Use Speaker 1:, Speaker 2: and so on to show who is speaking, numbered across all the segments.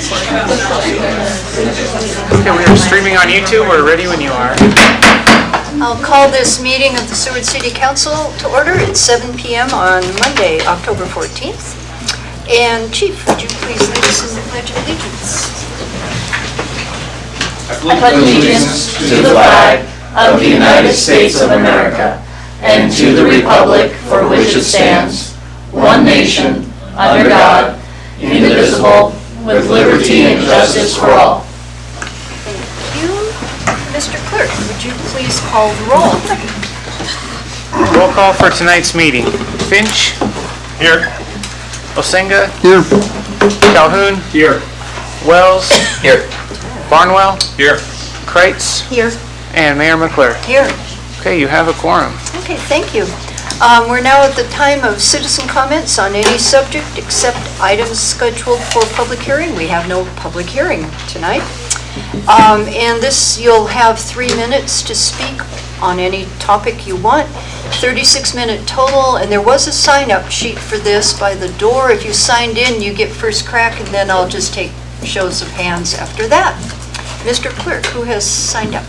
Speaker 1: Okay, we are streaming on YouTube. We're ready when you are.
Speaker 2: I'll call this meeting of the Seward City Council to order at 7 p.m. on Monday, October 14th. And Chief, would you please lead us in the Pledge of Allegiance?
Speaker 3: I pledge allegiance to the flag of the United States of America and to the republic for which it stands, one nation, under God, indivisible, with liberty and justice for all.
Speaker 2: Thank you. Mr. Clerk, would you please call the roll?
Speaker 1: Roll call for tonight's meeting. Finch? Here. Osenga?
Speaker 4: Here.
Speaker 1: Calhoun?
Speaker 4: Here.
Speaker 1: Wells?
Speaker 3: Here.
Speaker 1: Barnwell?
Speaker 4: Here.
Speaker 1: Kreitz?
Speaker 2: Here.
Speaker 1: And Mayor McClure.
Speaker 2: Here.
Speaker 1: Okay, you have a quorum.
Speaker 2: Okay, thank you. We're now at the time of citizen comments on any subject except items scheduled for public hearing. We have no public hearing tonight. And this, you'll have 3 minutes to speak on any topic you want, 36-minute total, and there was a sign-up sheet for this by the door. If you signed in, you get first crack, and then I'll just take shows of hands after that. Mr. Clerk, who has signed up?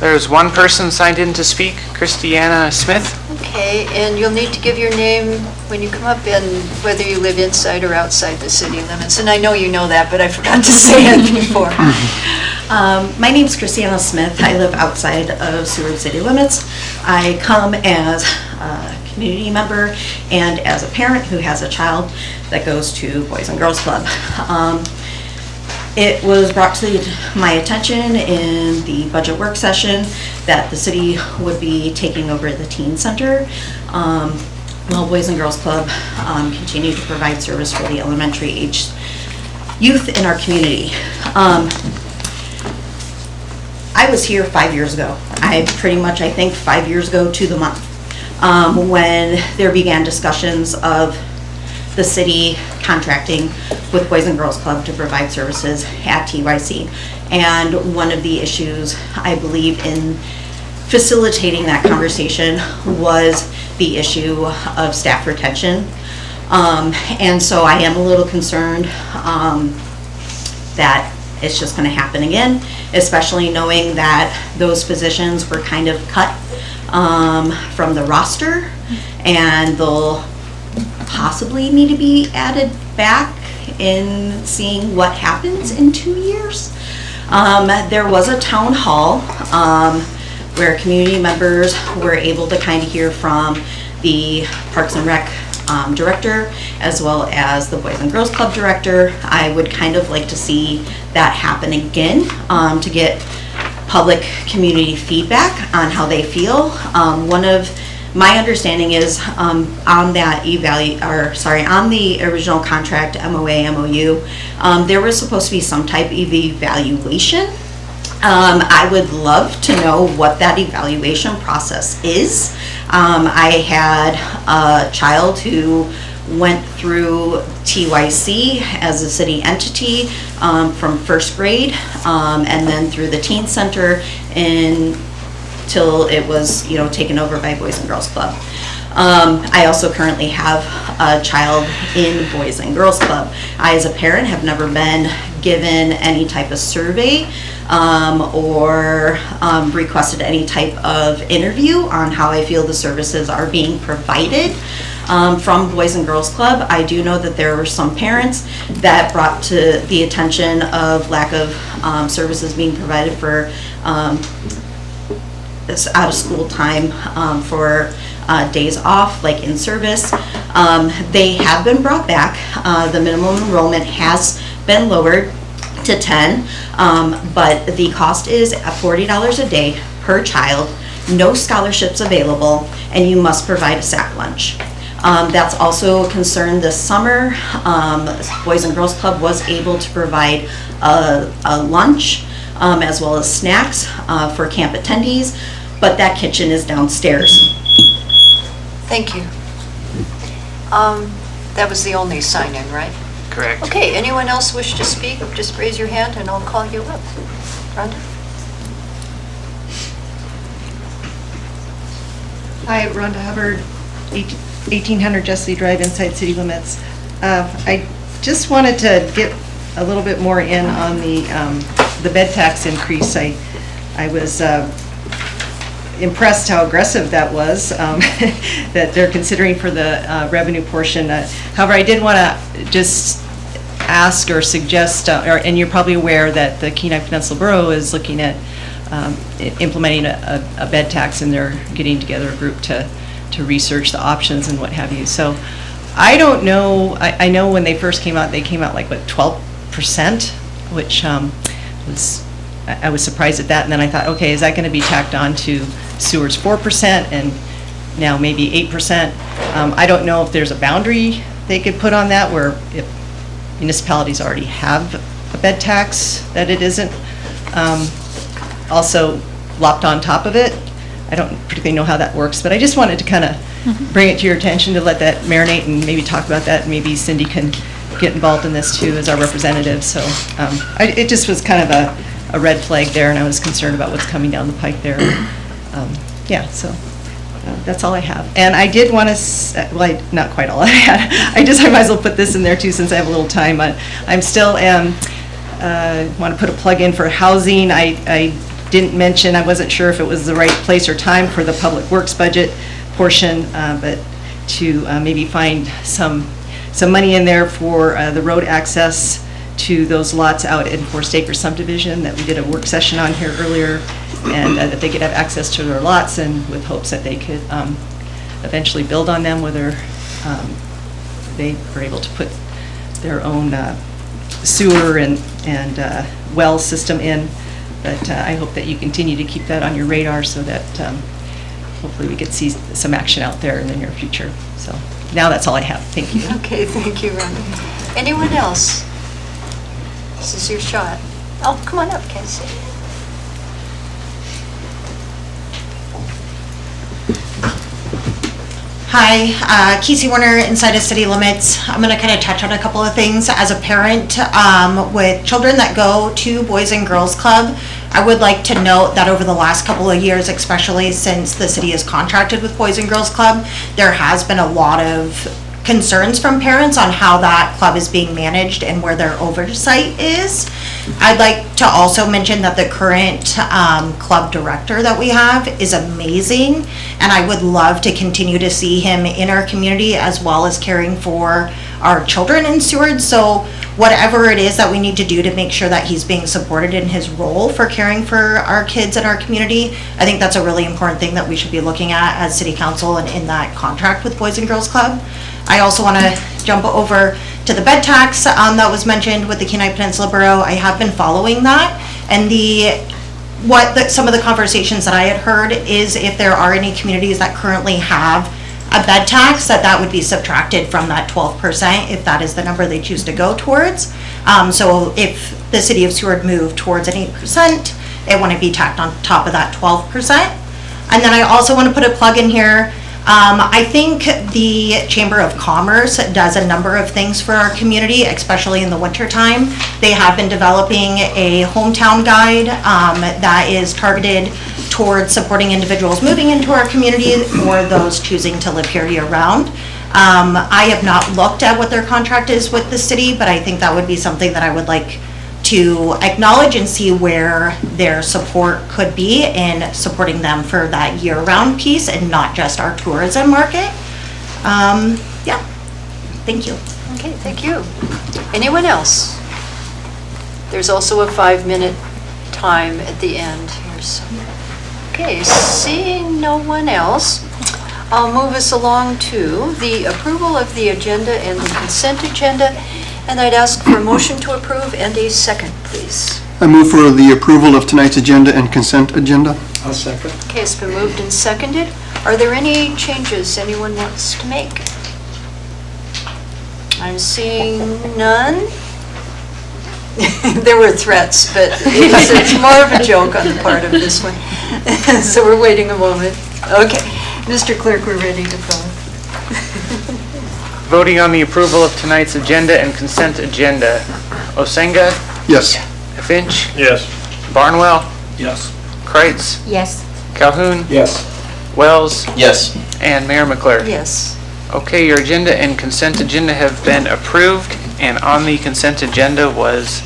Speaker 1: There's one person signed in to speak, Christiana Smith.
Speaker 2: Okay, and you'll need to give your name when you come up and whether you live inside or outside the city limits. And I know you know that, but I forgot to say it before.
Speaker 5: My name is Christiana Smith. I live outside of Seward city limits. I come as a community member and as a parent who has a child that goes to Boys and Girls Club. It was brought to my attention in the budget work session that the city would be taking over the teen center while Boys and Girls Club continue to provide service for the elementary age youth in our community. I was here 5 years ago. I think 5 years ago to the month, when there began discussions of the city contracting with Boys and Girls Club to provide services at TYC. And one of the issues, I believe, in facilitating that conversation was the issue of staff retention. And so I am a little concerned that it's just going to happen again, especially knowing that those positions were kind of cut from the roster, and they'll possibly need to be added back in seeing what happens in 2 years. There was a town hall where community members were able to kind of hear from the Parks and Rec director as well as the Boys and Girls Club director. I would kind of like to see that happen again to get public community feedback on how they feel. One of my understanding is on that on the original contract, MOA, MOU, there was supposed to be some type of evaluation. I would love to know what that evaluation process is. I had a child who went through TYC as a city entity from first grade and then through the teen center until it was taken over by Boys and Girls Club. I also currently have a child in Boys and Girls Club. I, as a parent, have never been given any type of survey or requested any type of interview on how I feel the services are being provided from Boys and Girls Club. I do know that there were some parents that brought to the attention of lack of services being provided for this out of school time for days off, like in service. They have been brought back. The minimum enrollment has been lowered to 10, but the cost is at $40 a day per child, no scholarships available, and you must provide a sack lunch. That's also a concern this summer. Boys and Girls Club was able to provide a lunch as well as snacks for camp attendees, but that kitchen is downstairs.
Speaker 2: Thank you. That was the only sign-in, right?
Speaker 1: Correct.
Speaker 2: Okay, anyone else wish to speak? Just raise your hand and I'll call you up. Rhonda?
Speaker 6: Hi, Rhonda Hubbard, 1800 Jessie Drive, inside city limits. I just wanted to get
Speaker 4: a little bit more in on the bed tax increase. I was impressed how aggressive that was, that they're considering for the revenue portion. However, I did want to just ask or suggest, and you're probably aware that the Kenai Peninsula Borough is looking at implementing a bed tax, and they're getting together a group to research the options and what have you. So I don't know, I know when they first came out, like, what, 12%, which I was surprised at that, and then I thought, okay, is that going to be tacked on to Seward's 4% and now maybe 8%? I don't know if there's a boundary they could put on that, where if municipalities already have a bed tax, that it isn't also lopped on top of it. I don't particularly know how that works, but I just wanted to kind of bring it to your attention, to let that marinate and maybe talk about that, and maybe Cindy can get involved in this too as our representative. So it just was kind of a red flag there, and I was concerned about what's coming down the pike there. Yeah, so that's all I have. And I did want to, well, not quite all I had. I might as well put this in there too, since I have a little time. I'm still want to put a plug in for housing. I didn't mention, I wasn't sure if it was the right place or time for the public works budget portion, but to maybe find some money in there for the road access to those lots out in Forest Acres subdivision that we did a work session on here earlier, and that they could have access to their lots, and with hopes that they could eventually build on them, whether they were able to put their own sewer and well system in. But I hope that you continue to keep that on your radar, so that hopefully we could see some action out there in the near future. So now that's all I have. Thank you.
Speaker 2: Okay, thank you, Rhonda. Anyone else? This is your shot. Oh, come on up, Casey.
Speaker 7: Hi, Casey Warner, inside of City Limits. I'm going to kind of touch on a couple of things. As a parent with children that go to Boys and Girls Club, I would like to note that over the last couple of years, especially since the city is contracted with Boys and Girls Club, there has been a lot of concerns from parents on how that club is being managed and where their oversight is. I'd like to also mention that the current club director that we have is amazing, and I would love to continue to see him in our community as well as caring for our children in Seward. So whatever it is that we need to do to make sure that he's being supported in his role for caring for our kids in our community, I think that's a really important thing that we should be looking at as city council and in that contract with Boys and Girls Club. I also want to jump over to the bed tax that was mentioned with the Kenai Peninsula Borough. I have been following that, and some of the conversations that I had heard is if there are any communities that currently have a bed tax, that would be subtracted from that 12% if that is the number they choose to go towards. So if the city of Seward moved towards an 8%, it wouldn't be tacked on top of that 12%. And then I also want to put a plug in here. I think the Chamber of Commerce does a number of things for our community, especially in the wintertime. They have been developing a hometown guide that is targeted towards supporting individuals moving into our community or those choosing to live here year-round. I have not looked at what their contract is with the city, but I think that would be something that I would like to acknowledge and see where their support could be in supporting them for that year-round piece and not just our tourism market. Yeah, thank you.
Speaker 2: Okay, thank you. Anyone else? There's also a 5-minute time at the end here. So. Okay, seeing no one else, I'll move us along to the approval of the agenda and the consent agenda. And I'd ask for a motion to approve and a second, please.
Speaker 8: I move for the approval of tonight's agenda and consent agenda.
Speaker 9: I'll second.
Speaker 2: Okay, it's been moved and seconded. Are there any changes anyone wants to make? I'm seeing none. There were threats, but it's more of a joke on the part of this one. So we're waiting a moment. Okay, Mr. Clerk, we're ready to vote.
Speaker 1: Voting on the approval of tonight's agenda and consent agenda. Osenga?
Speaker 8: Yes.
Speaker 1: Finch?
Speaker 9: Yes.
Speaker 1: Barnwell?
Speaker 9: Yes.
Speaker 1: Kreitz?
Speaker 7: Yes.
Speaker 1: Calhoun?
Speaker 9: Yes.
Speaker 1: Wells?
Speaker 9: Yes.
Speaker 1: And Mayor McClure?
Speaker 2: Yes.
Speaker 1: Okay, your agenda and consent agenda have been approved. And on the consent agenda was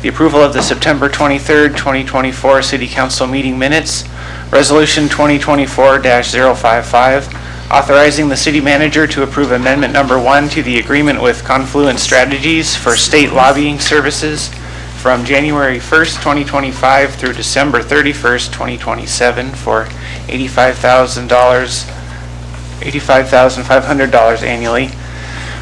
Speaker 1: the approval of the September 23rd, 2024 City Council meeting minutes, Resolution 2024-055, authorizing the city manager to approve amendment number 1 to the agreement with Confluent Strategies for state lobbying services from January 1st, 2025 through December 31st, 2027 for $85,500 annually.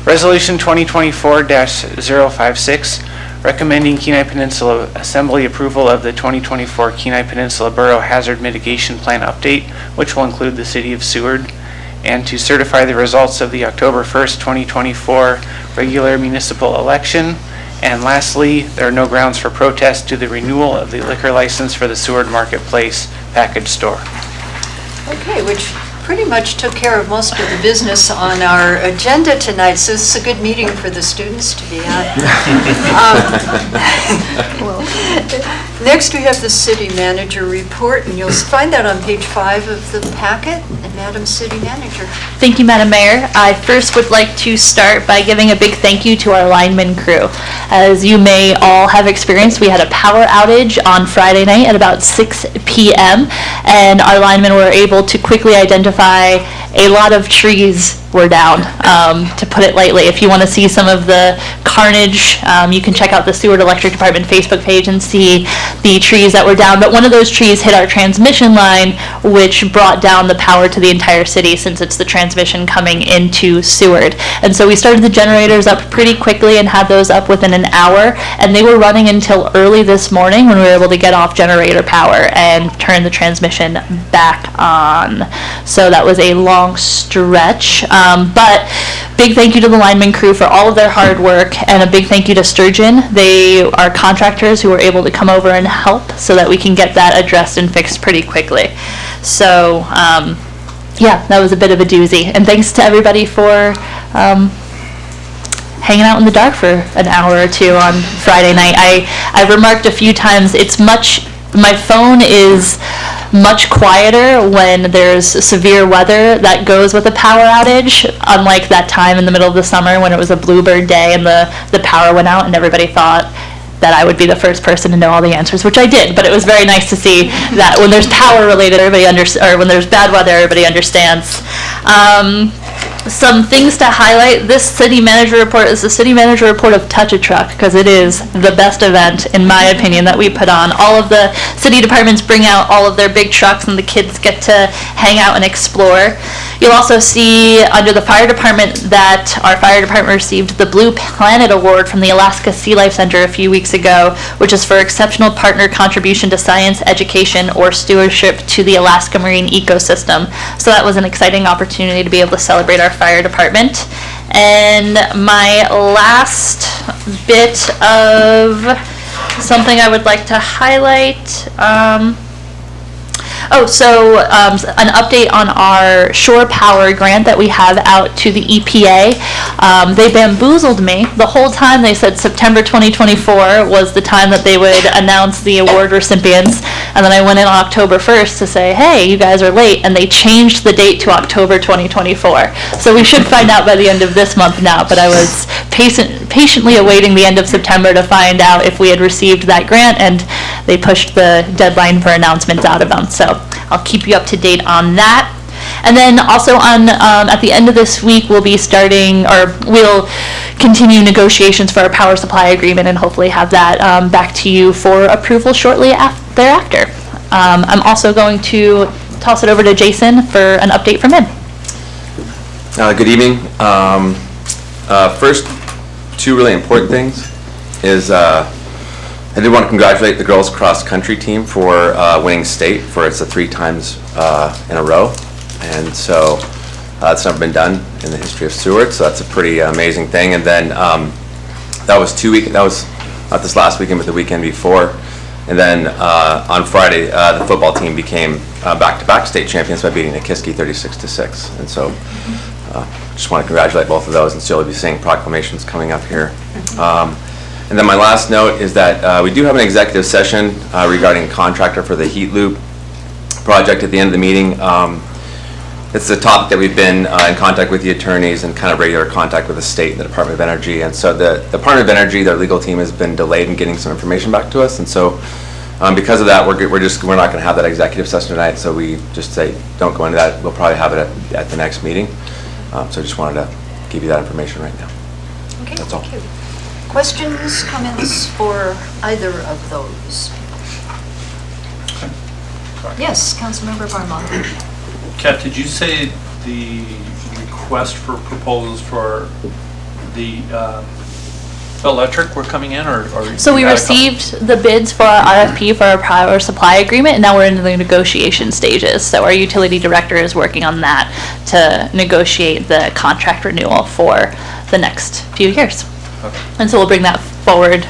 Speaker 1: Resolution 2024-056, recommending Kenai Peninsula Assembly approval of the 2024 Kenai Peninsula Borough Hazard Mitigation Plan update, which will include the City of Seward, and to certify the results of the October 1st, 2024 regular municipal election. And lastly, there are no grounds for protest to the renewal of the liquor license for the Seward Marketplace package store.
Speaker 2: Okay, which pretty much took care of most of the business on our agenda tonight, so this is a good meeting for the students to be at. Next, we have the city manager report, and you'll find that on page 5 of the packet. And Madam City Manager.
Speaker 3: Thank you, Madam Mayor. I first would like to start by giving a big thank you to our lineman crew. As you may all have experienced, we had a power outage on Friday night at about 6 p.m. and our linemen were able to quickly identify a lot of trees were down, to put it lightly. If you want to see some of the carnage, you can check out the Seward Electric Department Facebook page and see the trees that were down. But one of those trees hit our transmission line, which brought down the power to the entire city since it's the transmission coming into Seward. And so we started the generators up pretty quickly and had those up within an hour. And they were running until early this morning when we were able to get off generator power and turn the transmission back on. So that was a long stretch. But big thank you to the lineman crew for all of their hard work, and a big thank you to Sturgeon. They are contractors who were able to come over and help so that we can get that addressed and fixed pretty quickly. So, yeah, that was a bit of a doozy. And thanks to everybody for hanging out in the dark for an hour or two on Friday night. I've remarked a few times, my phone is much quieter when there's severe weather that goes with a power outage, unlike that time in the middle of the summer when it was a bluebird day and the power went out and everybody thought that I would be the first person to know all the answers, which I did. But it was very nice to see that when there's power related, or when there's bad weather, everybody understands. Some things to highlight. This city manager report is the city manager report of Touch a Truck, because it is the best event, in my opinion, that we put on. All of the city departments bring out all of their big trucks and the kids get to hang out and explore. You'll also see under the fire department that our fire department received the Blue Planet Award from the Alaska Sea Life Center a few weeks ago, which is for exceptional partner contribution to science, education, or stewardship to the Alaska marine ecosystem. So that was an exciting opportunity to be able to celebrate our fire department. And my last bit of something I would like to highlight, an update on our shore power grant that we have out to the EPA. They bamboozled me. The whole time they said September 2024 was the time that they would announce the award recipients. And then I went in on October 1st to say, hey, you guys are late. And they changed the date to October 2024. So we should find out by the end of this month now. But I was patiently awaiting the end of September to find out if we had received that grant. And they pushed the deadline for announcements out of them. So I'll keep you up to date on that. And then also on at the end of this week, we'll continue negotiations for our power supply agreement and hopefully have that back to you for approval shortly thereafter. I'm also going to toss it over to Jason for an update from him.
Speaker 9: Good evening. First, two really important things is I did want to congratulate the girls cross country team for winning state for it's 3 times in a row, and so that's never been done in the history of Seward. So that's a pretty amazing thing. And then that was that was not this last weekend, but the weekend before. And then on Friday, the football team became back-to-back state champions by beating Nikiski 36-6. And so just want to congratulate both of those, and still be seeing proclamations coming up here. And then my last note is that we do have an executive session regarding contractor for the Heat Loop project at the end of the meeting. it's a topic that we've been in contact with the attorneys and kind of regular contact with the state and the Department of Energy. And so the Department of Energy, their legal team has been delayed in getting some information back to us. And so because of that, we're not going to have that executive session tonight. So we just say, don't go into that. We'll probably have it at the next meeting. So I just wanted to give you that information right now.
Speaker 2: Okay,
Speaker 9: That's all.
Speaker 2: thank you. Questions, comments for either of those? Yes, Councilmember Barmont.
Speaker 10: Kat, did you say the request for proposals for the electric were coming in, or?
Speaker 3: So we received the bids for our RFP for our power supply agreement, and now we're in the negotiation stages. So our utility director is working on that to negotiate the contract renewal for the next few years.
Speaker 10: Okay.
Speaker 3: And so we'll bring that forward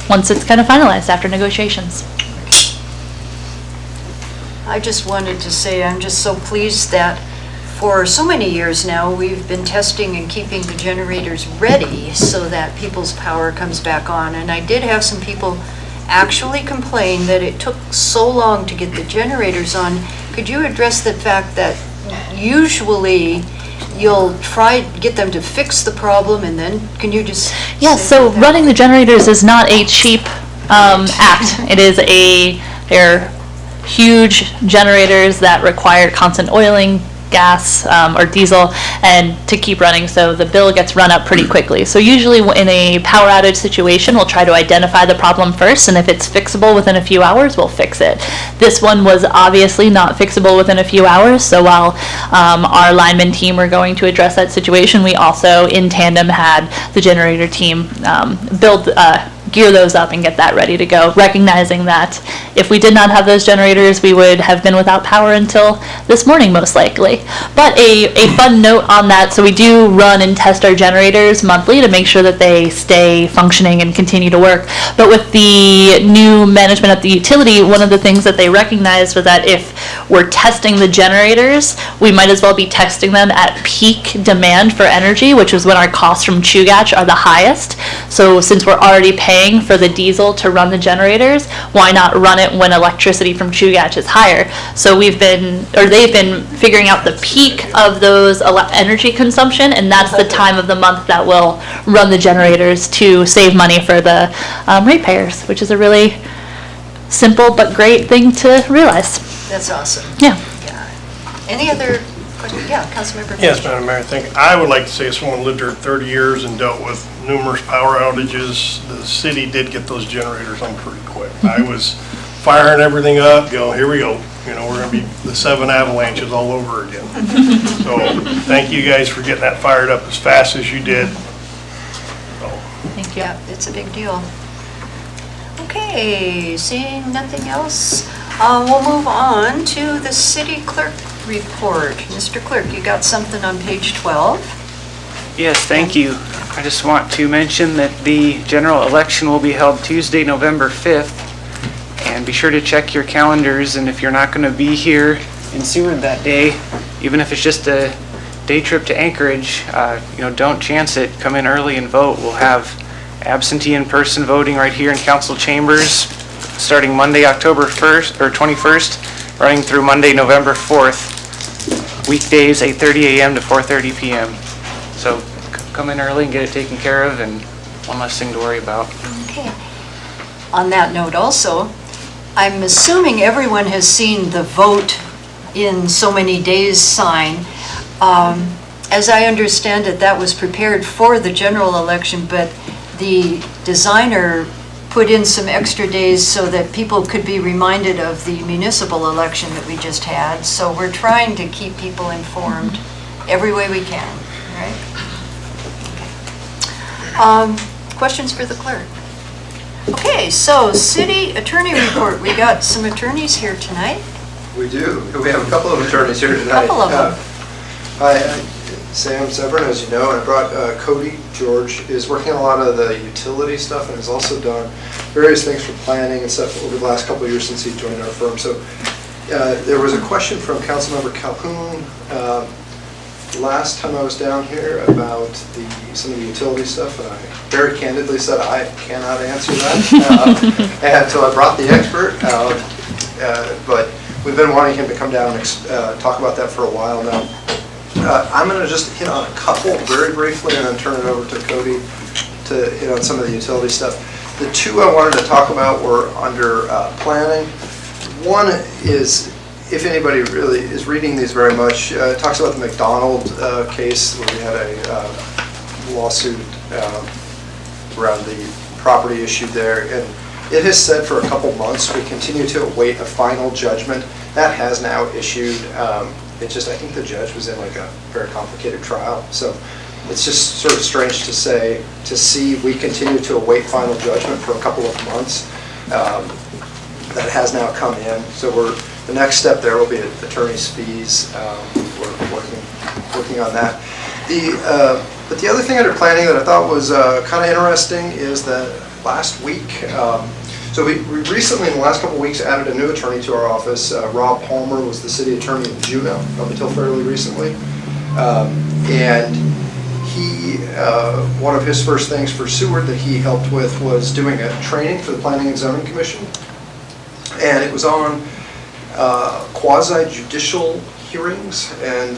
Speaker 3: once it's kind of finalized after negotiations.
Speaker 2: I just wanted to say I'm just so pleased that for so many years now, we've been testing and keeping the generators ready so that people's power comes back on. And I did have some people actually complain that it took so long to get the generators on. Could you address the fact that usually you'll try to get them to fix the problem, and then can you just
Speaker 3: Yeah,
Speaker 2: say
Speaker 3: so
Speaker 2: that?
Speaker 3: running the generators is not a cheap act. It is they're huge generators that require constant oiling, gas or diesel, and to keep running, so the bill gets run up pretty quickly. So usually in a power outage situation, we'll try to identify the problem first, and if it's fixable within a few hours, we'll fix it. This one was obviously not fixable within a few hours, so while our lineman team were going to address that situation, we also in tandem had the generator team gear those up and get that ready to go, recognizing that if we did not have those generators, we would have been without power until this morning, most likely. But a fun note on that, so we do run and test our generators monthly to make sure that they stay functioning and continue to work. But with the new management at the utility, one of the things that they recognized was that if we're testing the generators, we might as well be testing them at peak demand for energy, which is when our costs from Chugach are the highest. So since we're already paying for the diesel to run the generators, why not run it when electricity from Chugach is higher? So they've been figuring out the peak of those energy consumption, and that's the time of the month that we'll run the generators to save money for the ratepayers, which is a really simple but great thing to realize.
Speaker 2: That's awesome.
Speaker 3: Yeah.
Speaker 2: Any other questions? Yeah, Councilmember.
Speaker 11: Yes,
Speaker 2: Fisher.
Speaker 11: Madam Mayor, I think I would like to say, as someone who lived here 30 years and dealt with numerous power outages, the city did get those generators on pretty quick. I was firing everything up, here we go. We're going to be the 7 avalanches all over again. So thank you guys for getting that fired up as fast as you did.
Speaker 3: Thank you.
Speaker 2: Yeah, it's a big deal. Okay, seeing nothing else, we'll move on to the city clerk report. Mr. Clerk, you got something on page 12?
Speaker 1: Yes, thank you. I just want to mention that the general election will be held Tuesday, November 5th. And be sure to check your calendars, and if you're not going to be here in Seward that day, even if it's just a day trip to Anchorage, don't chance it. Come in early and vote. We'll have absentee in-person voting right here in council chambers starting Monday, October 1st or 21st, running through Monday, November 4th. Weekdays, 8:30 a.m. to 4:30 p.m. So come in early and get it taken care of, and one less thing to worry about.
Speaker 2: Okay. On that note also, I'm assuming everyone has seen the vote in so many days sign. As I understand it, that was prepared for the general election, but the designer put in some extra days so that people could be reminded of the municipal election that we just had. So we're trying to keep people informed every way we can, right? Questions for the clerk? Okay, so city attorney report. We got some attorneys here tonight.
Speaker 8: We do. We have a couple of attorneys here tonight.
Speaker 2: Couple of them.
Speaker 8: Hi, Sam Severn, as you know, and I brought Cody George, is working on a lot of the utility stuff and has also done various things for planning and stuff over the last couple of years since he joined our firm. So there was a question from Councilmember Calhoun last time I was down here about some of the utility stuff, and I very candidly said I cannot answer that until I brought the expert. But we've been wanting him to come down and talk about that for a while now. I'm going to just hit on a couple very briefly and then turn it over to Cody to hit on some of the utility stuff. The two I wanted to talk about were under planning. One is, if anybody really is reading these very much, it talks about the McDonald case where we had a lawsuit around the property issue there. And it has said for a couple months, we continue to await a final judgment. That has now issued. It just, I think the judge was in like a very complicated trial. So it's just sort of strange to see we continue to await final judgment for a couple of months. That has now come in. So the next step there will be attorney's fees. We're working on that. But the other thing under planning that I thought was kind of interesting is that last week, so we recently in the last couple of weeks added a new attorney to our office. Rob Palmer was the city attorney in Juneau up until fairly recently. And he, one of his first things for Seward that he helped with was doing a training for the Planning and Zoning Commission. And it was on quasi-judicial hearings and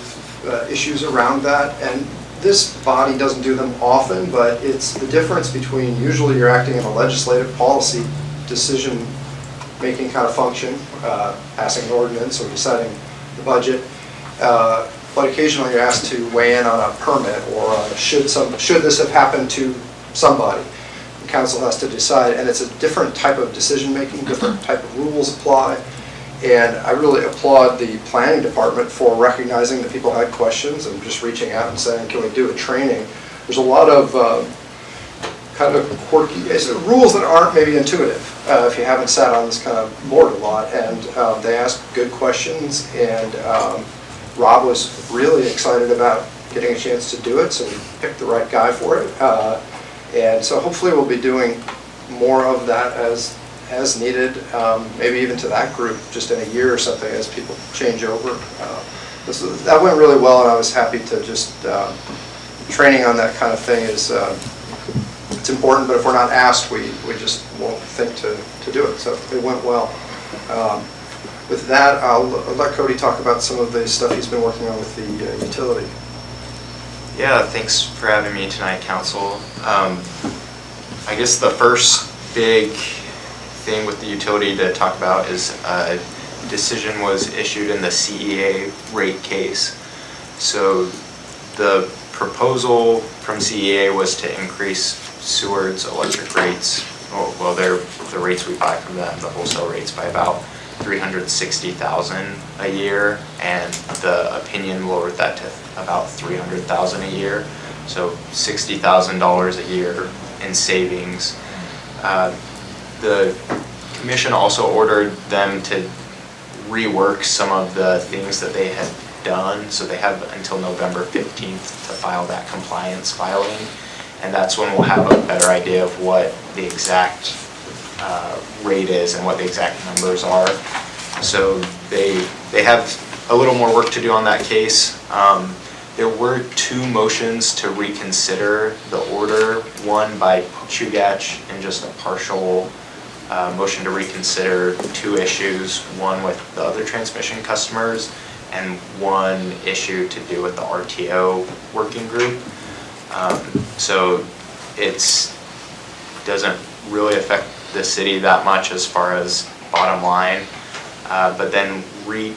Speaker 8: issues around that. And this body doesn't do them often, but it's the difference between usually you're acting in a legislative policy decision-making kind of function, passing an ordinance or deciding the budget, but occasionally you're asked to weigh in on a permit or should this have happened to somebody. The council has to decide, and it's a different type of decision-making, different type of rules apply. And I really applaud the planning department for recognizing that people had questions and just reaching out and saying, can we do a training? There's a lot of kind of quirky rules that aren't maybe intuitive if you haven't sat on this kind of board a lot. And they asked good questions, and Rob was really excited about getting a chance to do it, so we picked the right guy for it. And so hopefully we'll be doing more of that as needed, maybe even to that group just in a year or something as people change over. That went really well, and I was happy to just, training on that kind of thing is, it's important, but if we're not asked, we just won't think to do it, so it went well. With that, I'll let Cody talk about some of the stuff he's been working on with the utility.
Speaker 12: Yeah, thanks for having me tonight, Council. I guess the first big thing with the utility to talk about is a decision was issued in the CEA rate case. So the proposal from CEA was to increase Seward's electric rates, well, the rates we buy from them, the wholesale rates, by about $360,000 a year, and the opinion lowered that to about $300,000 a year, so $60,000 a year in savings. The commission also ordered them to rework some of the things that they had done, so they have until November 15th to file that compliance filing, and that's when we'll have a better idea of what the exact rate is and what the exact numbers are. So they have a little more work to do on that case. There were two motions to reconsider the order, one by Chugach and just a partial motion to reconsider two issues, one with the other transmission customers and one issue to do with the RTO working group. So it doesn't really affect the city that much as far as bottom line. But then REAP,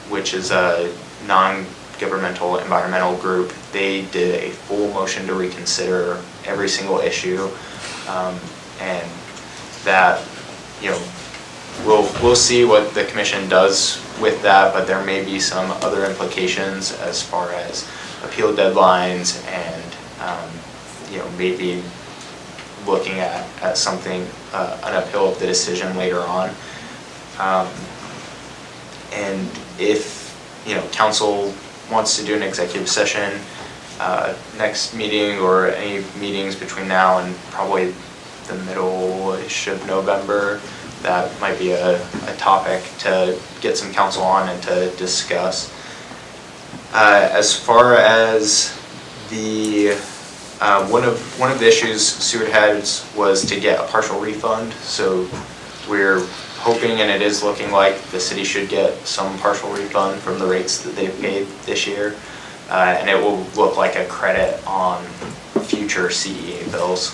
Speaker 12: which is a non-governmental environmental group, they did a full motion to reconsider every single issue. And that, you know, we'll see what the commission does with that, but there may be some other implications as far as appeal deadlines and, you know, maybe looking at something, an appeal of the decision later on. And if, you know, council wants to do an executive session next meeting or any meetings between now and probably the middle-ish of November, that might be a topic to get some council on and to discuss. As far as the one of the issues Seward had was to get a partial refund. So we're hoping, and it is looking like, the city should get some partial refund from the rates that they've paid this year. And it will look like a credit on future CEA bills.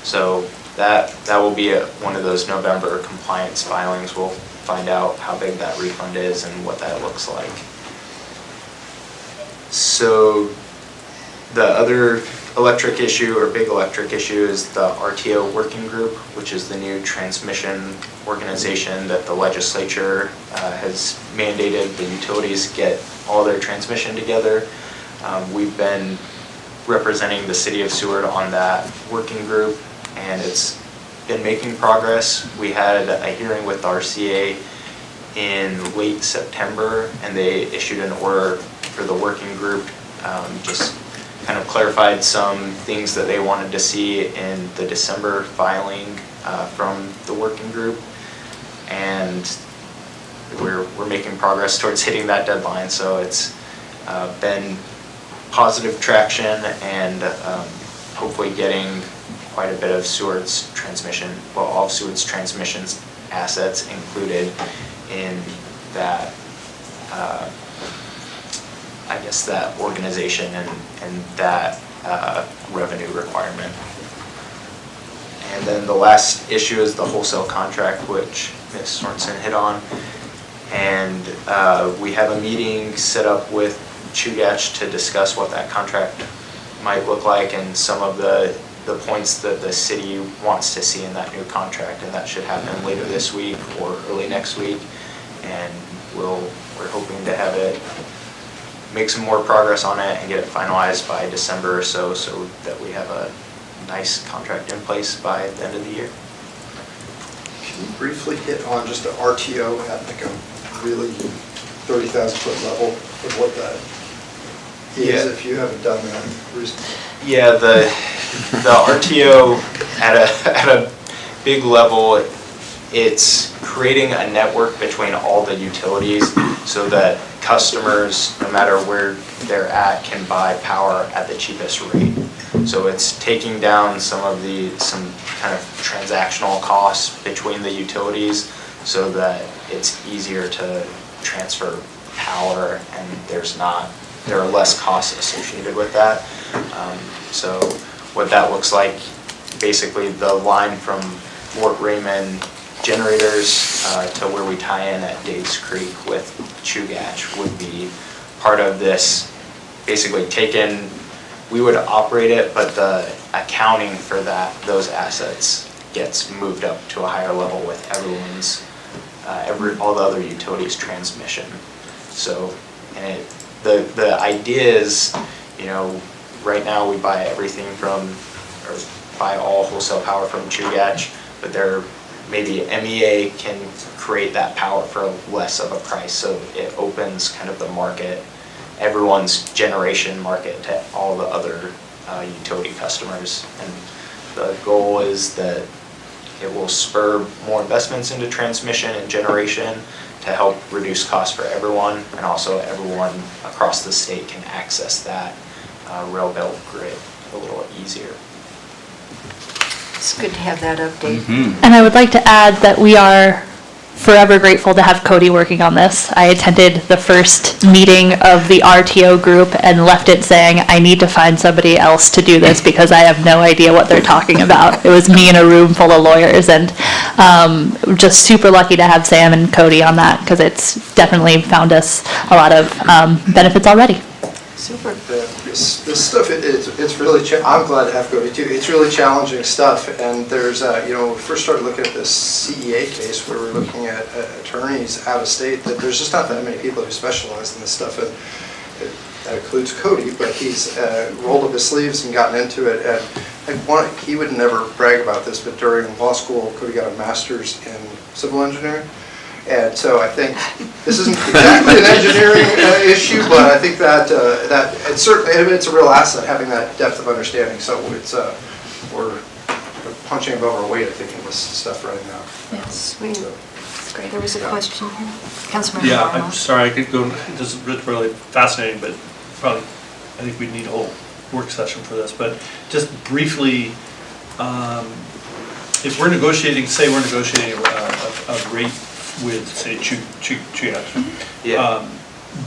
Speaker 12: So that will be one of those November compliance filings. We'll find out how big that refund is and what that looks like. So the other electric issue, or big electric issue, is the RTO working group, which is the new transmission organization that the legislature has mandated the utilities get all their transmission together. We've been representing the city of Seward on that working group, and it's been making progress. We had a hearing with RCA in late September, and they issued an order for the working group, just kind of clarified some things that they wanted to see in the December filing from the working group, and we're making progress towards hitting that deadline. So it's been positive traction, and hopefully getting quite a bit of Seward's transmission, well, all of Seward's transmission assets included in that, I guess, that organization and that revenue requirement. And then the last issue is the wholesale contract, which Ms. Sorensen hit on. And we have a meeting set up with Chugach to discuss what that contract might look like and some of the points that the city wants to see in that new contract, and that should happen later this week or early next week. And we're hoping to have it, make some more progress on it and get it finalized by December or so that we have a nice contract in place by the end of the year.
Speaker 8: Can you briefly hit on just the RTO at like a really 30,000 foot level of what that is, if you haven't done that recently?
Speaker 12: Yeah, the RTO at a big level, it's creating a network between all the utilities so that customers, no matter where they're at, can buy power at the cheapest rate. So it's taking down some kind of transactional costs between the utilities so that it's easier to transfer power, and there are less costs associated with that. So what that looks like, basically the line from Fort Raymond generators to where we tie in at Dave's Creek with Chugach would be part of this. Basically we would operate it, but the accounting for those assets gets moved up to a higher level with everyone's, all the other utilities' transmission. So, and the idea is, right now we buy everything or buy all wholesale power from Chugach, but maybe MEA can create that power for less of a price, so it opens kind of the market, everyone's generation market, to all the other utility customers. And the goal is that it will spur more investments into transmission and generation to help reduce costs for everyone, and also everyone across the state can access that rail-belt grid a little easier.
Speaker 2: It's good to have that update.
Speaker 3: And I would like to add that we are forever grateful to have Cody working on this. I attended the first meeting of the RTO group and left it saying, I need to find somebody else to do this because I have no idea what they're talking about. It was me in a room full of lawyers, and we're just super lucky to have Sam and Cody on that, because it's definitely found us a lot of benefits already.
Speaker 2: Super.
Speaker 8: This stuff, it's really, I'm glad to have Cody too. It's really challenging stuff, and there's, when we first started looking at this CEA case where we're looking at attorneys out of state, that there's just not that many people who specialize in this stuff. And that includes Cody, but he's rolled up his sleeves and gotten into it. And he would never brag about this, but during law school, Cody got a master's in civil engineering. And so I think this isn't exactly an engineering issue, but I think that it's certainly, it's a real asset having that depth of understanding. So we're punching above our weight, I think, in this stuff right now.
Speaker 2: Yes, that's great. There was a question here. Councilmember
Speaker 10: Yeah,
Speaker 2: Arnold.
Speaker 10: I'm sorry, I could go, this is really fascinating, but probably, I think we need a whole work session for this. But just briefly, if we're negotiating, say we're negotiating a rate with, say, Chugach.
Speaker 12: Yeah.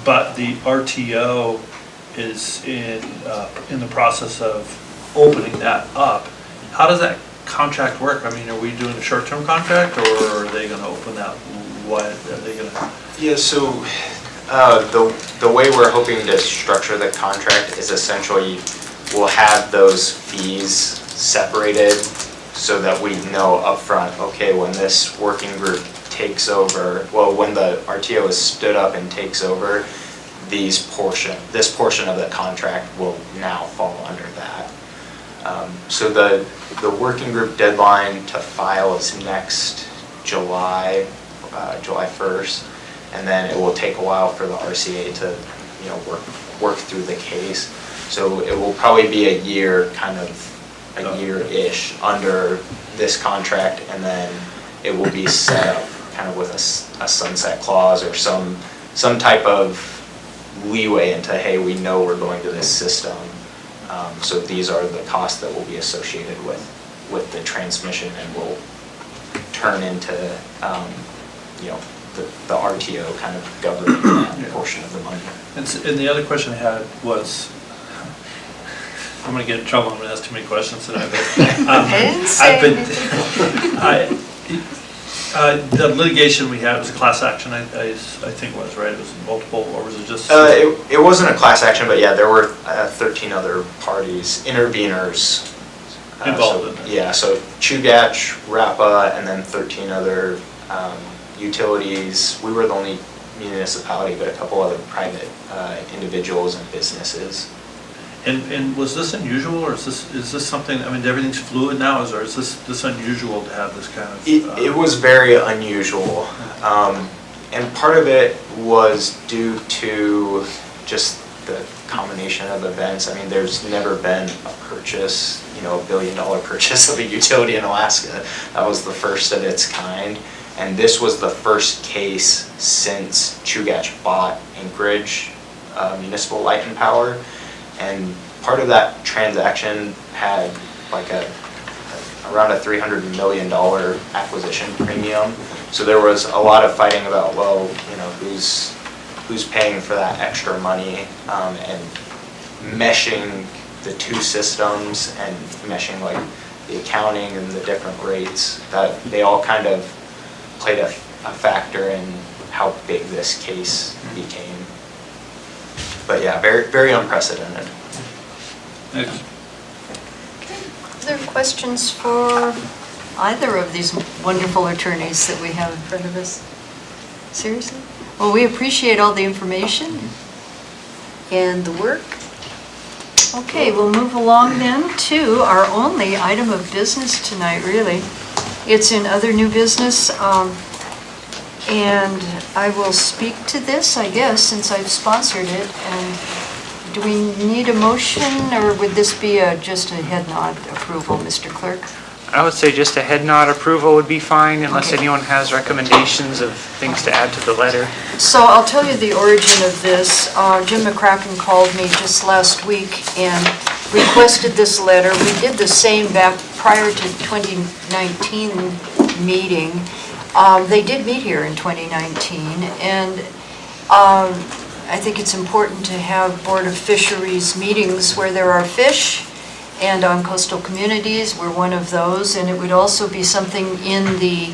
Speaker 10: But the RTO is in the process of opening that up. How does that contract work? I mean, are we doing a short-term contract, or are they gonna open that? What are they gonna?
Speaker 12: Yeah, so the way we're hoping to structure the contract is essentially we'll have those fees separated so that we know upfront, okay, when this working group takes over, well, when the RTO is stood up and takes over, this portion of the contract will now fall under that. So the working group deadline to file is next July 1st, and then it will take a while for the RCA to, work through the case. So it will probably be a year, a year-ish under this contract, and then it will be set up kind of with a sunset clause or some type of leeway into, hey, we know we're going to this system. So these are the costs that will be associated with the transmission, and will turn into, the RTO kind of governing that portion of the money.
Speaker 10: And the other question I had was, I'm gonna get in trouble, I'm gonna ask too many questions tonight, but the litigation we had was a class action, I think was, right? It was multiple, or was it just?
Speaker 12: It wasn't a class action, but yeah, there were 13 other parties, interveners.
Speaker 10: Involved in it.
Speaker 12: Yeah, so Chugach, RAPA, and then 13 other utilities. We were the only municipality, but a couple other private individuals and businesses.
Speaker 10: And was this unusual, or is this something, I mean, everything's fluid now, or is this unusual to have this kind of?
Speaker 12: It was very unusual. And part of it was due to just the combination of events. I mean, there's never been a purchase, $1 billion purchase of a utility in Alaska. That was the first of its kind. And this was the first case since Chugach bought Anchorage Municipal Light and Power. And part of that transaction had like around a $300 million acquisition premium. So there was a lot of fighting about, well, who's paying for that extra money, and meshing the two systems and meshing like the accounting and the different rates, that they all kind of played a factor in how big this case became. But yeah, very, very unprecedented.
Speaker 10: Next.
Speaker 2: Are there questions for either of these wonderful attorneys that we have in front of us? Seriously? Well, we appreciate all the information and the work. Okay, we'll move along then to our only item of business tonight, really. It's in other new business, and I will speak to this, I guess, since I've sponsored it. And do we need a motion, or would this be just a head nod approval, Mr. Clerk?
Speaker 1: I would say just a head nod approval would be fine, unless
Speaker 2: Okay.
Speaker 1: anyone has recommendations of things to add to the letter.
Speaker 2: So I'll tell you the origin of this. Jim McCracken called me just last week and requested this letter. We did the same back prior to 2019 meeting. They did meet here in 2019, and I think it's important to have Board of Fisheries meetings where there are fish, and on coastal communities, we're one of those, and it would also be something in the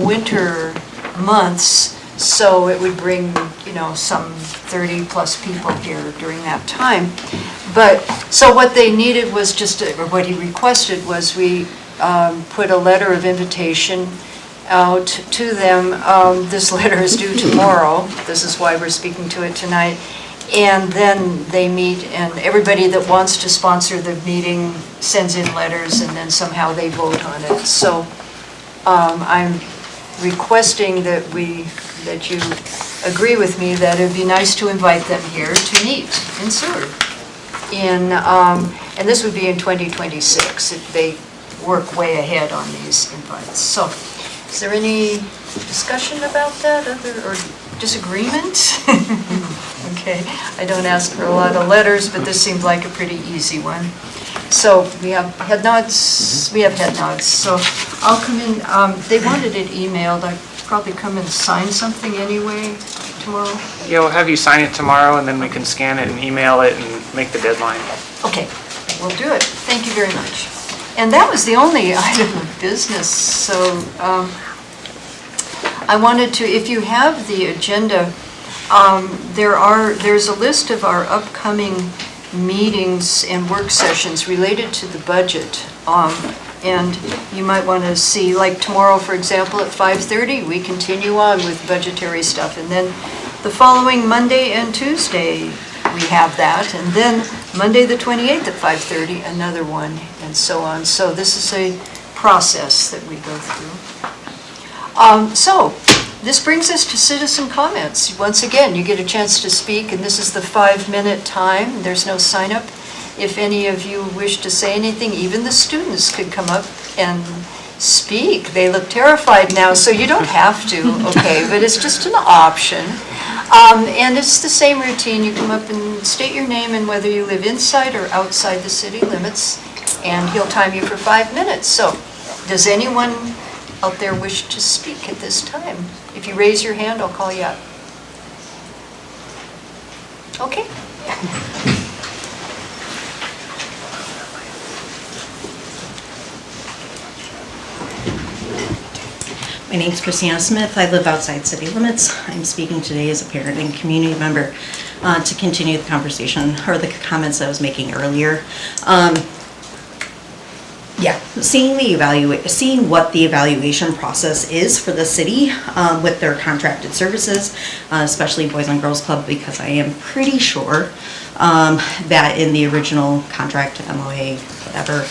Speaker 2: winter months, so it would bring, some 30-plus people here during that time. But, so what they needed was or what he requested was we put a letter of invitation out to them. This letter is due tomorrow. This is why we're speaking to it tonight. And then they meet, and everybody that wants to sponsor the meeting sends in letters, and then somehow they vote on it. So I'm requesting that you agree with me that it'd be nice to invite them here to meet in Seward. And this would be in 2026. They work way ahead on these invites. So is there any discussion about that or disagreement? Okay, I don't ask for a lot of letters, but this seemed like a pretty easy one. So we have head nods, so I'll come in, they wanted it emailed, probably come and sign something anyway tomorrow?
Speaker 1: Yeah, we'll have you sign it tomorrow, and then we can scan it and email it and make the deadline.
Speaker 2: Okay, we'll do it. Thank you very much. And that was the only item of business, so I wanted to, if you have the agenda, there's a list of our upcoming meetings and work sessions related to the budget. And you might want to see, like tomorrow, for example, at 5:30, we continue on with budgetary stuff. And then the following Monday and Tuesday, we have that. And then Monday, the 28th at 5:30, another one, and so on. So this is a process that we go through. So this brings us to citizen comments. Once again, you get a chance to speak, and this is the 5-minute time. There's no sign up. If any of you wish to say anything, even the students could come up and speak. They look terrified now, so you don't have to, okay, but it's just an option. And it's the same routine. You come up and state your name and whether you live inside or outside the city limits, and he'll time you for 5 minutes. So does anyone out there wish to speak at this time? If you raise your hand, I'll call you up. Okay.
Speaker 5: My name's Christina Smith. I live outside city limits. I'm speaking today as a parent and community member to continue the conversation or the comments I was making earlier. Seeing what the evaluation process is for the city with their contracted services, especially Boys and Girls Club, because I am pretty sure that in the original contract, MOA, whatever,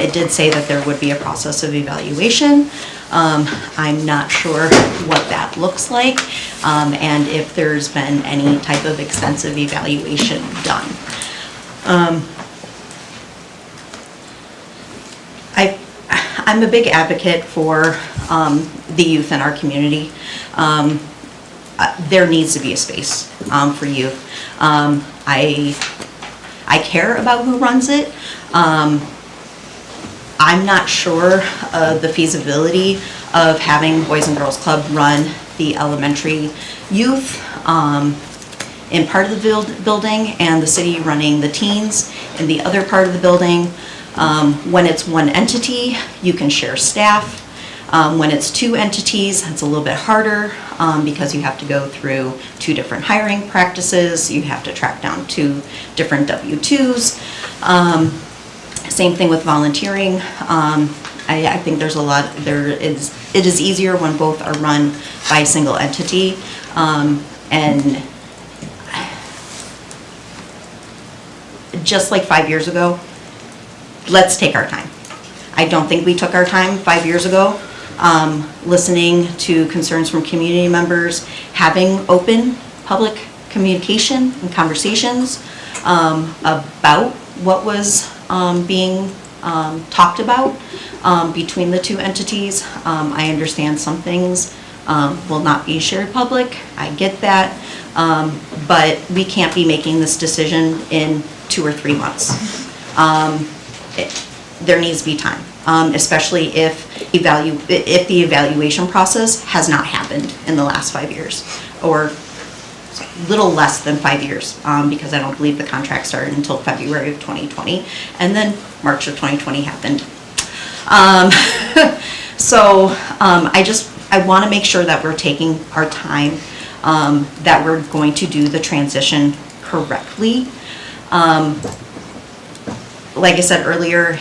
Speaker 5: it did say that there would be a process of evaluation. I'm not sure what that looks like, and if there's been any type of extensive evaluation done. I'm a big advocate for the youth in our community. There needs to be a space for youth. I care about who runs it. I'm not sure of the feasibility of having Boys and Girls Club run the elementary youth in part of the building and the city running the teens in the other part of the building. When it's one entity, you can share staff. When it's two entities, it's a little bit harder because you have to go through 2 different hiring practices. You have to track down 2 different W-2s. Same thing with volunteering. I think there's a lot, it is easier when both are run by a single entity. And just like 5 years ago, let's take our time. I don't think we took our time 5 years ago, listening to concerns from community members, having open public communication and conversations about what was being talked about between the 2 entities. I understand some things will not be shared public. I get that. But we can't be making this decision in 2 or 3 months. There needs to be time, especially if the evaluation process has not happened in the last 5 years, or little less than 5 years, because I don't believe the contract started until February of 2020, and then March of 2020 happened. I want to make sure that we're taking our time, that we're going to do the transition correctly. Like I said earlier,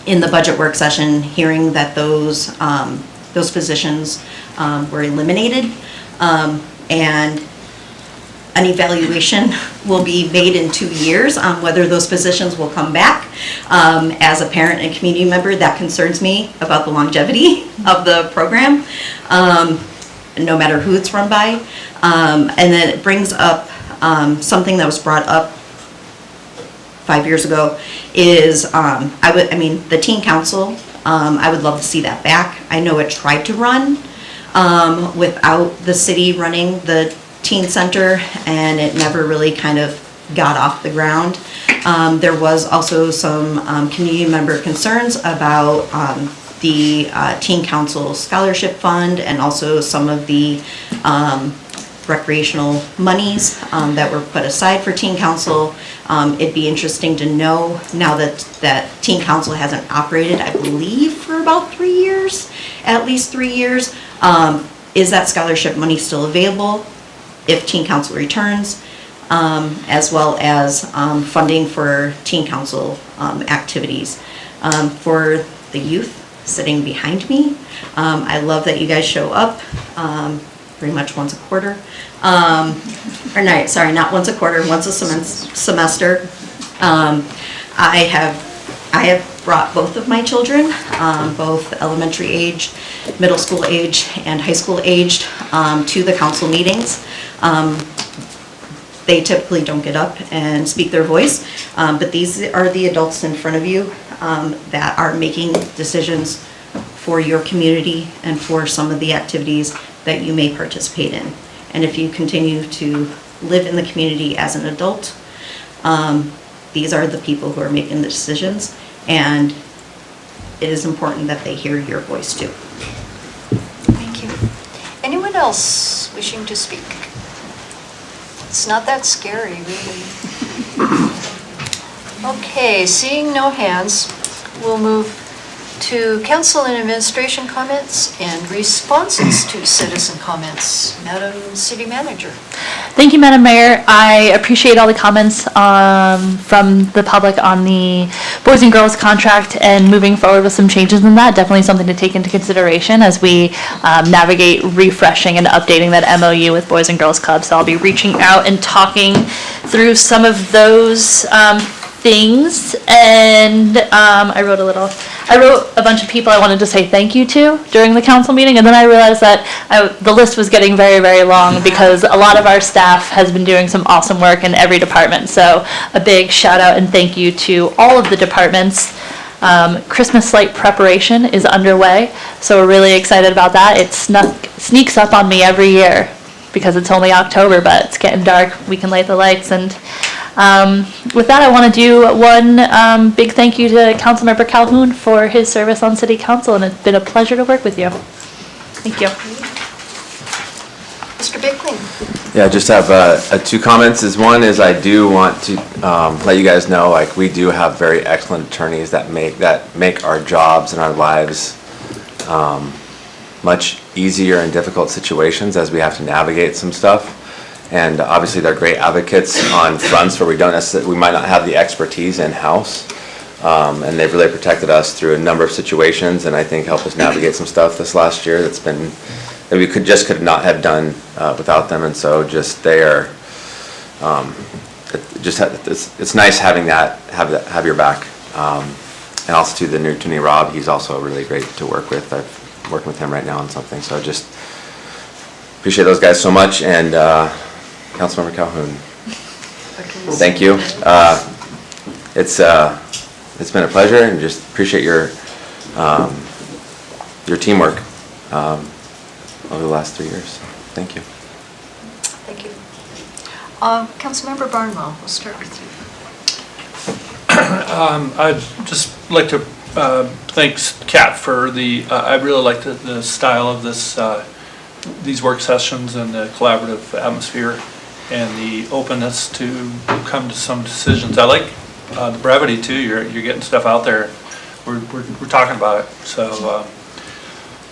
Speaker 5: in the budget work session, hearing that those positions were eliminated, and an evaluation will be made in 2 years on whether those positions will come back. As a parent and community member, that concerns me about the longevity of the program, no matter who it's run by. And then it brings up something that was brought up 5 years ago is, the teen council, I would love to see that back. I know it tried to run without the city running the teen center, and it never really kind of got off the ground. There was also some community member concerns about the Teen Council Scholarship Fund and also some of the recreational monies that were put aside for Teen Council. It'd be interesting to know, now that Teen Council hasn't operated, I believe, for about 3 years, at least 3 years, is that scholarship money still available if Teen Council returns, as well as funding for Teen Council activities. For the youth sitting behind me, I love that you guys show up pretty much once a quarter. Or no, sorry, not once a quarter, once a semester. I have brought both of my children, both elementary age, middle school age, and high school aged, to the council meetings. They typically don't get up and speak their voice, but these are the adults in front of you that are making decisions for your community and for some of the activities that you may participate in. And if you continue to live in the community as an adult, these are the people who are making the decisions, and it is important that they hear your voice too.
Speaker 2: Thank you. Anyone else wishing to speak? It's not that scary, really. Okay, seeing no hands, we'll move to council and administration comments and responses to citizen comments. Madam City Manager.
Speaker 3: Thank you, Madam Mayor. I appreciate all the comments from the public on the boys and girls contract and moving forward with some changes in that. Definitely something to take into consideration as we navigate refreshing and updating that MOU with Boys and Girls Club. So I'll be reaching out and talking through some of those things, and I wrote a bunch of people I wanted to say thank you to during the council meeting, and then I realized that the list was getting very, very long because a lot of our staff has been doing some awesome work in every department. So a big shout out and thank you to all of the departments. Christmas light preparation is underway, so we're really excited about that. It sneaks up on me every year because it's only October, but it's getting dark. We can light the lights, and with that, I want to do one big thank you to Councilmember Calhoun for his service on City Council, and it's been a pleasure to work with you. Thank you.
Speaker 2: Mr. Bickling.
Speaker 9: Yeah, I just have two comments. One is I do want to let you guys know, like, we do have very excellent attorneys that make our jobs and our lives much easier in difficult situations as we have to navigate some stuff. And obviously, they're great advocates on fronts where we might not have the expertise in-house. And they've really protected us through a number of situations, and I think helped us navigate some stuff this last year that we could not have done without them. And so just it's nice having have your back. And also to the new attorney, Rob, he's also really great to work with. I'm working with him right now on something, so I just appreciate those guys so much. And Councilmember Calhoun, thank you. It's been a pleasure, and just appreciate your teamwork over the last 3 years. Thank you.
Speaker 2: Thank you. Councilmember Barnwell, we'll start with you.
Speaker 10: I'd just like to thank Kat for I really like the style of these work sessions and the collaborative atmosphere and the openness to come to some decisions. I like the brevity too. You're getting stuff out there. We're talking about it. So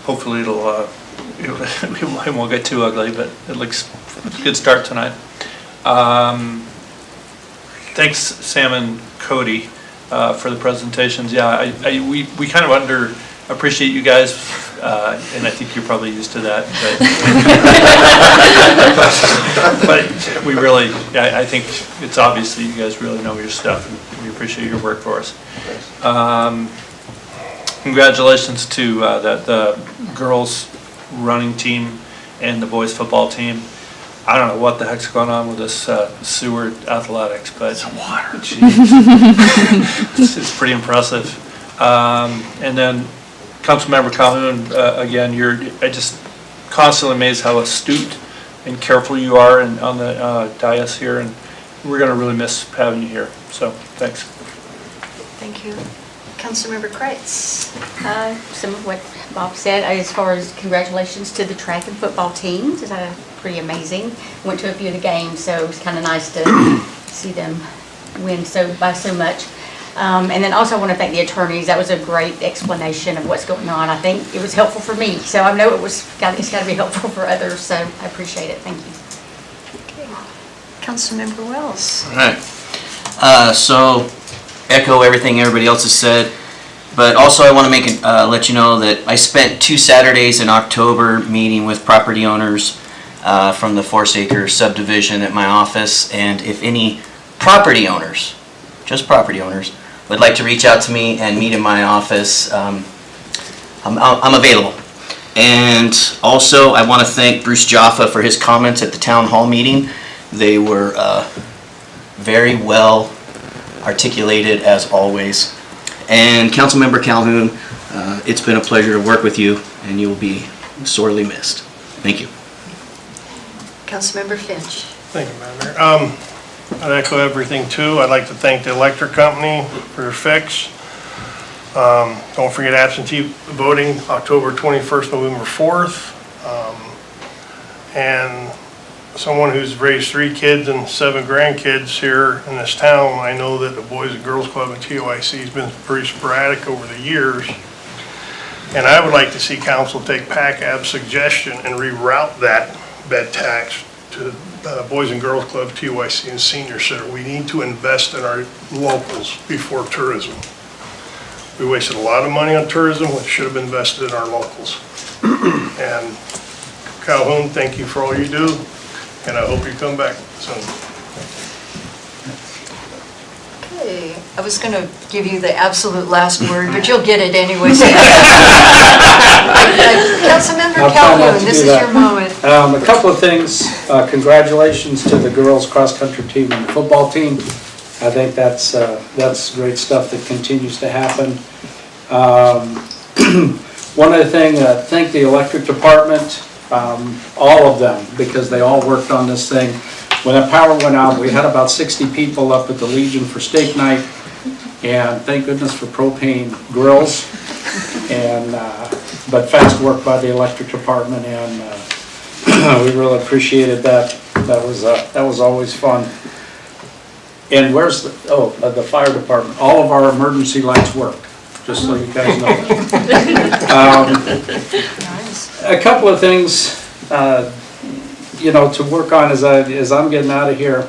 Speaker 10: hopefully it won't get too ugly, but it looks a good start tonight. Thanks, Sam and Cody, for the presentations. Yeah, we kind of appreciate you guys, and I think you're probably used to that. But we really, I think it's obvious that you guys really know your stuff, and we appreciate your work for us. Congratulations to the girls running team and the boys football team. I don't know what the heck's going on with this Seward athletics, but some water. It's pretty impressive. And then Councilmember Calhoun, again, I just constantly amazed how astute and careful you are on the dais here, and we're going to really miss having you here. So thanks.
Speaker 2: Thank you. Councilmember Kreitz.
Speaker 3: Some of what Bob said, as far as congratulations to the track and football teams, it's pretty amazing. Went to a few of the games, so it was kind of nice to see them win by so much. And then also I want to thank the attorneys. That was a great explanation of what's going on. I think it was helpful for me, so I know it's got to be helpful for others, so I appreciate it. Thank you.
Speaker 2: Councilmember Wells.
Speaker 13: All right. So echo everything everybody else has said, but also I want to let you know that I spent 2 Saturdays in October meeting with property owners from the Forsaker subdivision at my office, and if any property owners, just property owners, would like to reach out to me and meet in my office, I'm available. And also I want to thank Bruce Jaffa for his comments at the town hall meeting. They were very well articulated as always. And Councilmember Calhoun, it's been a pleasure to work with you, and you'll be sorely missed. Thank you.
Speaker 2: Councilmember Finch.
Speaker 11: Thank you, Madam Mayor. I'd echo everything too. I'd like to thank the electric company for your fix. Don't forget absentee voting, October 21st, November 4th. And someone who's raised 3 kids and 7 grandkids here in this town, I know that the Boys and Girls Club and TOIC has been pretty sporadic over the years. And I would like to see council take PACAB's suggestion and reroute that bed tax to Boys and Girls Club, TOIC, and Senior Center. We need to invest in our locals before tourism. We wasted a lot of money on tourism, which should have been invested in our locals. And Calhoun, thank you for all you do, and I hope you come back soon.
Speaker 2: Okay, I was going to give you the absolute last word, but you'll get it anyway. Councilmember Calhoun, this is your moment.
Speaker 14: A couple of things. Congratulations to the girls cross-country team and the football team. I think that's great stuff that continues to happen. One other thing, thank the electric department, all of them, because they all worked on this thing. When the power went out, we had about 60 people up at the Legion for steak night, and thank goodness for propane grills. But fast work by the electric department, and we really appreciated that. That was always fun. And where's the fire department? All of our emergency lights work, just so you guys know. A couple of things, to work on as I'm getting out of here.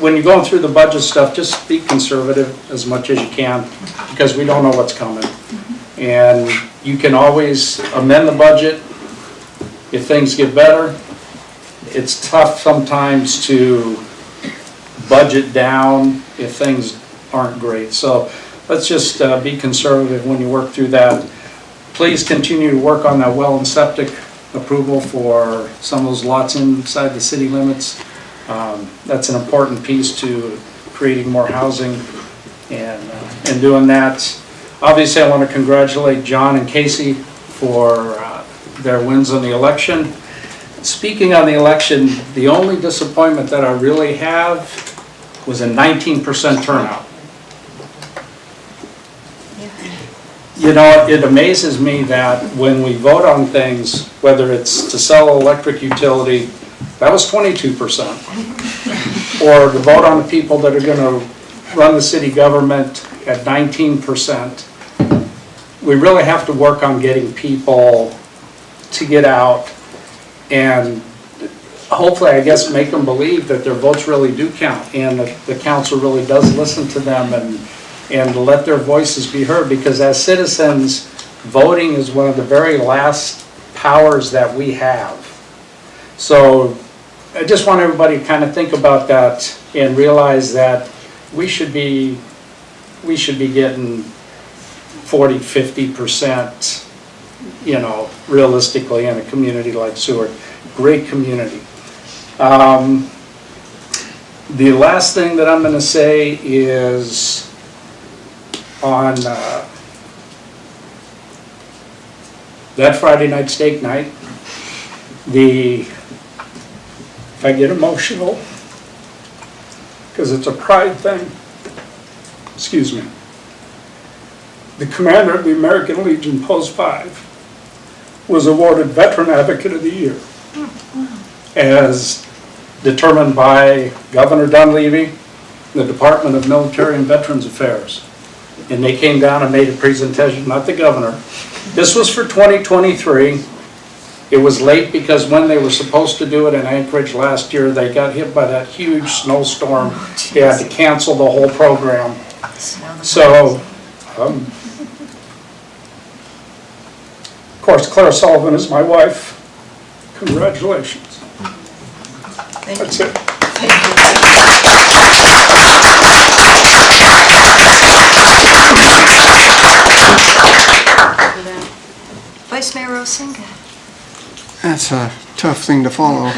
Speaker 14: When you're going through the budget stuff, just be conservative as much as you can, because we don't know what's coming. And you can always amend the budget if things get better. It's tough sometimes to budget down if things aren't great. So let's just be conservative when you work through that. Please continue to work on that well and septic approval for some of those lots inside the city limits. That's an important piece to creating more housing and doing that. Obviously, I want to congratulate John and Casey for their wins on the election. Speaking on the election, the only disappointment that I really have was a 19% turnout. It amazes me that when we vote on things, whether it's to sell electric utility, that was 22%. Or to vote on the people that are going to run the city government at 19%. We really have to work on getting people to get out and hopefully, I guess, make them believe that their votes really do count and that the council really does listen to them and let their voices be heard, because as citizens, voting is one of the very last powers that we have. So I just want everybody to kind of think about that and realize that we should be getting 40, 50%, realistically in a community like Seward. Great community. The last thing that I'm going to say is on that Friday night steak night, if I get emotional, because it's a pride thing, excuse me, the commander of the American Legion Post 5 was awarded Veteran Advocate of the Year as determined by Governor Dunleavy, the Department of Military and Veterans Affairs. And they came down and made a presentation, not the governor. This was for 2023. It was late because when they were supposed to do it in Anchorage last year, they got hit by that huge snowstorm. They had to cancel the whole program. So, of course, Claire Sullivan is my wife. Congratulations. That's it.
Speaker 2: Vice Mayor Osinga.
Speaker 15: That's a tough thing to follow.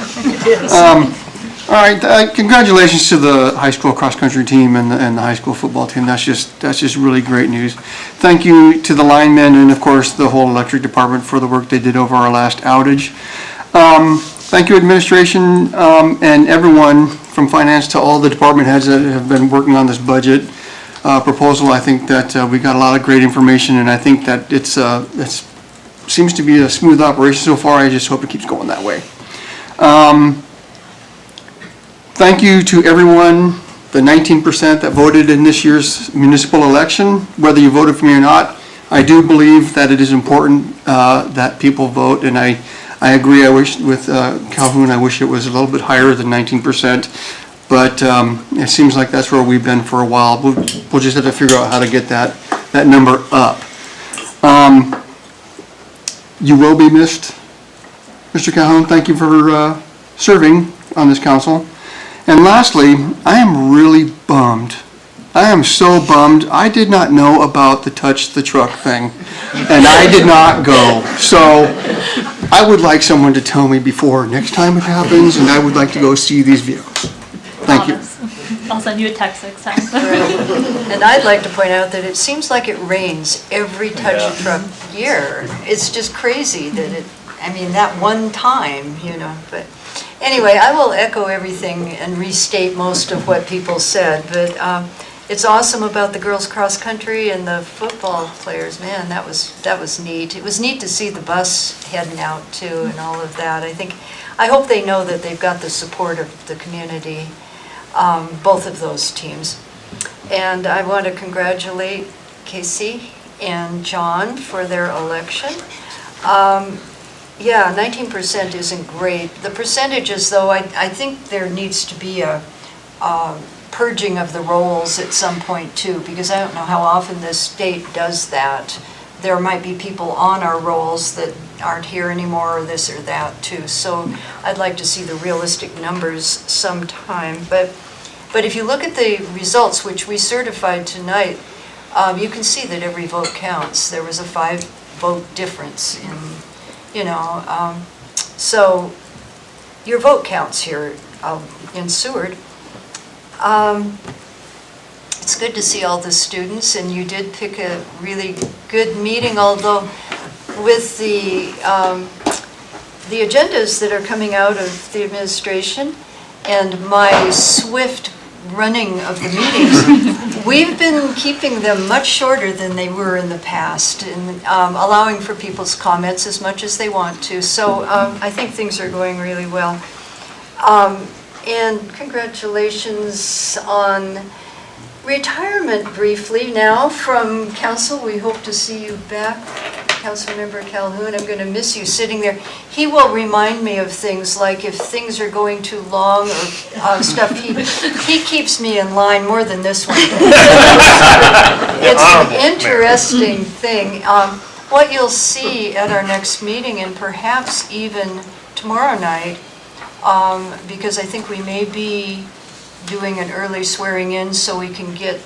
Speaker 15: All right, congratulations to the high school cross-country team and the high school football team. That's just really great news. Thank you to the linemen and, of course, the whole electric department for the work they did over our last outage. Thank you, administration, and everyone from finance to all the department heads that have been working on this budget proposal. I think that we got a lot of great information, and I think that it seems to be a smooth operation so far. I just hope it keeps going that way. Thank you to everyone, the 19% that voted in this year's municipal election, whether you voted for me or not. I do believe that it is important that people vote, and I agree. I wish with Calhoun, I wish it was a little bit higher than 19%, but it seems like that's where we've been for a while. We'll just have to figure out how to get that number up. You will be missed, Mr. Calhoun. Thank you for serving on this council. And lastly, I am really bummed. I am so bummed. I did not know about the touch the truck thing, and I did not go. So I would like someone to tell me before next time it happens, and I would like to go see these vehicles. Thank you.
Speaker 3: I'll send you a text next time.
Speaker 2: And I'd like to point out that it seems like it rains every touch a truck year. It's just crazy that that one time, but anyway, I will echo everything and restate most of what people said, but it's awesome about the girls cross country and the football players. Man, that was neat. It was neat to see the bus heading out too and all of that. I hope they know that they've got the support of the community, both of those teams. And I want to congratulate Casey and John for their election. Yeah, 19% isn't great. The percentages, though, I think there needs to be a purging of the rolls at some point, too, because I don't know how often this state does that. There might be people on our rolls that aren't here anymore, or this or that, too. So I'd like to see the realistic numbers sometime. But if you look at the results, which we certified tonight, you can see that every vote counts. There was a 5-vote difference so your vote counts here in Seward. It's good to see all the students, and you did pick a really good meeting, although with the agendas that are coming out of the administration and my swift running of the meetings, we've been keeping them much shorter than they were in the past, and allowing for people's comments as much as they want to. So I think things are going really well. And congratulations on retirement briefly now from council. We hope to see you back, Councilmember Calhoun. I'm going to miss you sitting there. He will remind me of things like if things are going too long or stuff. He keeps me in line more than this one. It's an interesting thing. What you'll see at our next meeting, and perhaps even tomorrow night, because I think we may be doing an early swearing in so we can get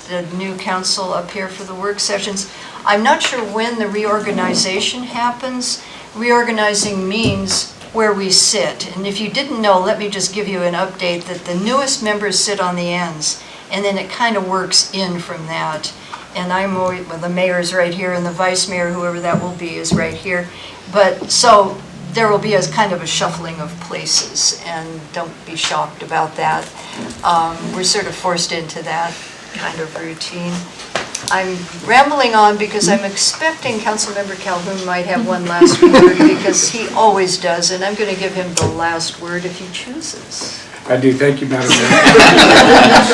Speaker 2: the new council up here for the work sessions. I'm not sure when the reorganization happens. Reorganizing means where we sit. And if you didn't know, let me just give you an update that the newest members sit on the ends, and then it kind of works in from that. And I'm always, well, the mayor's right here, and the vice mayor, whoever that will be, is right here. But so there will be a kind of a shuffling of places, and don't be shocked about that. We're sort of forced into that kind of routine. I'm rambling on because I'm expecting Councilmember Calhoun might have one last word because he always does, and I'm going to give him the last word if he chooses.
Speaker 14: I do, thank you, Madam Mayor.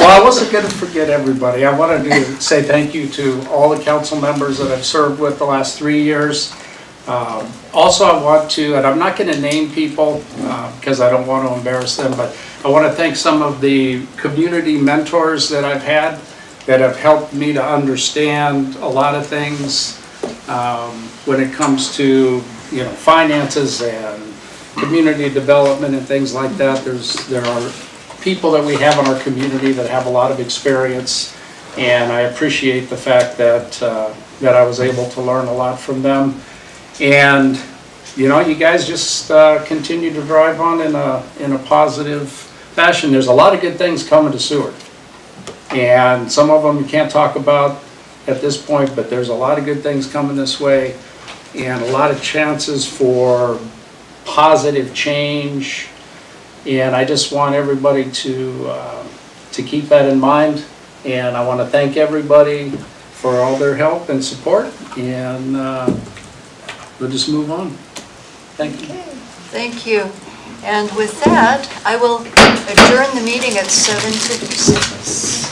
Speaker 14: Well, I wasn't going to forget everybody. I wanted to say thank you to all the council members that I've served with the last 3 years. Also, I want to, and I'm not going to name people because I don't want to embarrass them, but I want to thank some of the community mentors that I've had that have helped me to understand a lot of things when it comes to, you know, finances and community development and things like that. There are people that we have in our community that have a lot of experience, and I appreciate the fact that that I was able to learn a lot from them. And you know, you guys just continue to drive on in a positive fashion. There's a lot of good things coming to Seward, and some of them you can't talk about at this point, but there's a lot of good things coming this way, and a lot of chances for positive change. And I just want everybody to keep that in mind. And I want to thank everybody for all their help and support. And we'll just move on. Thank you.
Speaker 2: Okay, thank you. And with that, I will adjourn the meeting at 7:56.